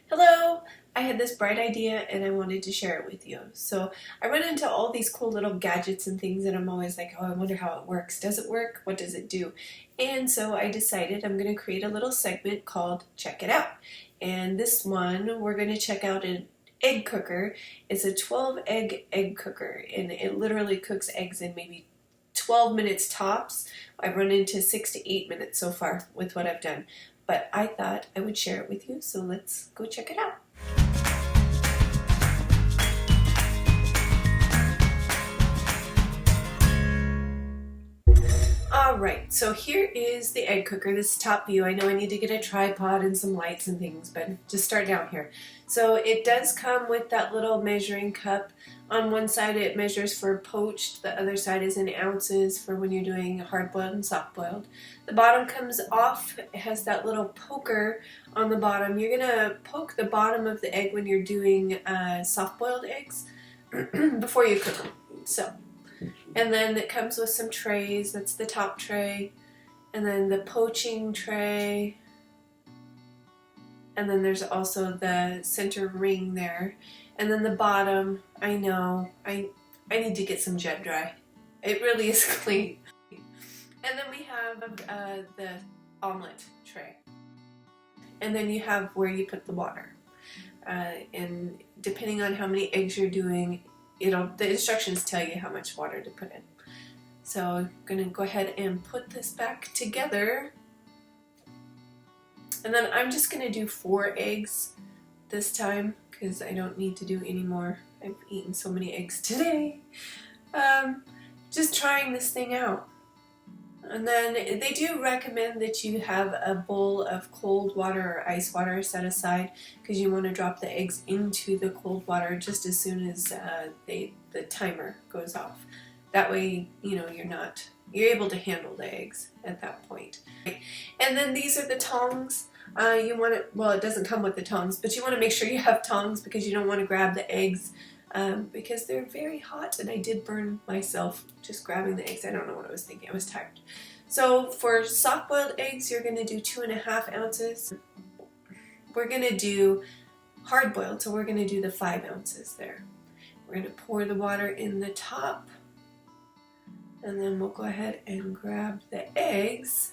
Hello! I had this bright idea and I wanted to share it with you. So I run into all these cool little gadgets and things and I'm always like, oh, I wonder how it works. Does it work? What does it do? And so I decided I'm going to create a little segment called Check It Out. And this one, we're going to check out an egg cooker. It's a 12 egg cooker and it literally cooks eggs in maybe 12 minutes tops. I've run into 6 to 8 minutes so far with what I've done. But I thought I would share it with you, so let's go check it out. Alright, so here is the egg cooker. This is top view. I know I need to get a tripod and some lights and things, but just start down here. So it does come with that little measuring cup. On one side it measures for poached, the other side is in ounces for when you're doing hard-boiled and soft-boiled. The bottom comes off, it has that little poker on the bottom. You're going to poke the bottom of the egg when you're doing soft-boiled eggs before you cook them. So. And then it comes with some trays. That's the top tray. And then the poaching tray. And then there's also the center ring there. And then the bottom, I know, I need to get some jet dry. It really is clean. And then we have the omelet tray. And then you have where you put the water. And depending on how many eggs you're doing, the instructions tell you how much water to put in. So I'm going to go ahead and put this back together. And then I'm just going to do 4 eggs this time because I don't need to do any more. I've eaten so many eggs today. Just trying this thing out. And then they do recommend that you have a bowl of cold water or ice water set aside because you want to drop the eggs into the cold water just as soon as the timer goes off. That way, you're able to handle the eggs at that point. And then these are the tongs. It doesn't come with the tongs, but you want to make sure you have tongs because you don't want to grab the eggs because they're very hot, and I did burn myself just grabbing the eggs. I don't know what I was thinking. I was tired. So for soft-boiled eggs, you're going to do 2.5 ounces. We're going to do hard-boiled, so we're going to do the 5 ounces there. We're going to pour the water in the top, and then we'll go ahead and grab the eggs.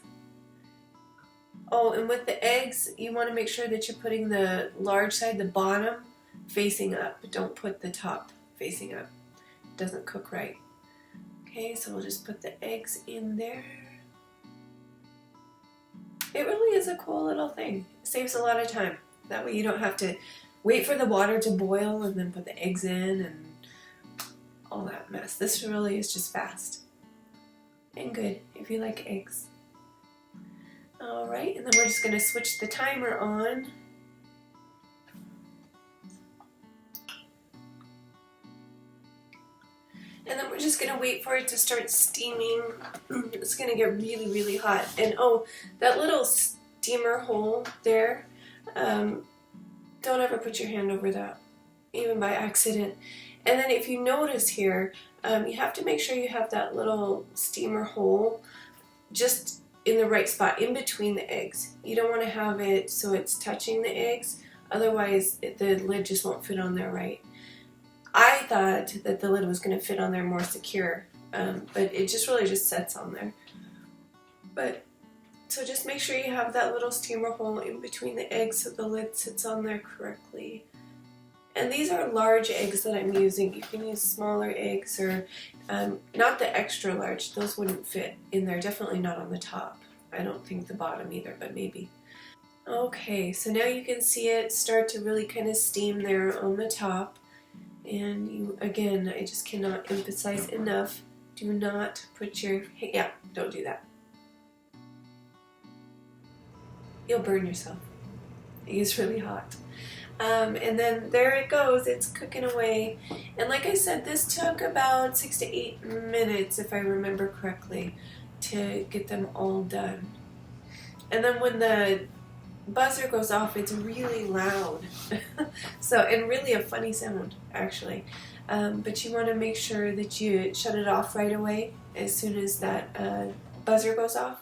Oh, and with the eggs, you want to make sure that you're putting the large side, the bottom, facing up, but don't put the top facing up. It doesn't cook right. Okay, so we'll just put the eggs in there. It really is a cool little thing. It saves a lot of time. That way you don't have to wait for the water to boil and then put the eggs in and all that mess. This really is just fast and good if you like eggs. Alright, and then we're just going to switch the timer on. And then we're just going to wait for it to start steaming. It's going to get really, really hot. And oh, that little steamer hole there, don't ever put your hand over that, even by accident. And then if you notice here, you have to make sure you have that little steamer hole just in the right spot, in between the eggs. You don't want to have it so it's touching the eggs, otherwise the lid just won't fit on there right. I thought that the lid was going to fit on there more secure, but it just really just sets on there. So just make sure you have that little steamer hole in between the eggs so the lid sits on there correctly. And these are large eggs that I'm using. You can use smaller eggs or not the extra large. Those wouldn't fit in there. Definitely not on the top. I don't think the bottom either, but maybe. Okay, so now you can see it start to really kind of steam there on the top. And again, I just cannot emphasize enough, do not put don't do that. You'll burn yourself. It is really hot. And then there it goes, it's cooking away. And like I said, this took about 6 to 8 minutes, if I remember correctly, to get them all done. And then when the buzzer goes off, it's really loud. And really a funny sound, actually. But you want to make sure that you shut it off right away as soon as that buzzer goes off.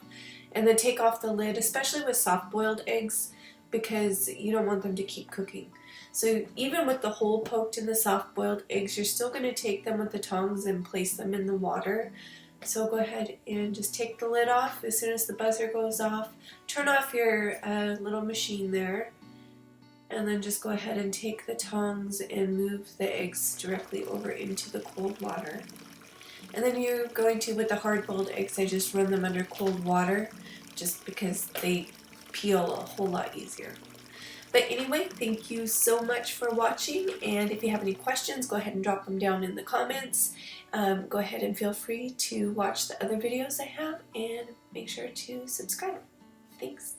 And then take off the lid, especially with soft-boiled eggs. because you don't want them to keep cooking. So even with the hole poked in the soft-boiled eggs, you're still going to take them with the tongs and place them in the water. So go ahead and just take the lid off as soon as the buzzer goes off. Turn off your little machine there. And then just go ahead and take the tongs and move the eggs directly over into the cold water. And then you're going to, with the hard-boiled eggs, I just run them under cold water just because they peel a whole lot easier. But anyway, thank you so much for watching, and if you have any questions, go ahead and drop them down in the comments. Go ahead and feel free to watch the other videos I have, and make sure to subscribe. Thanks.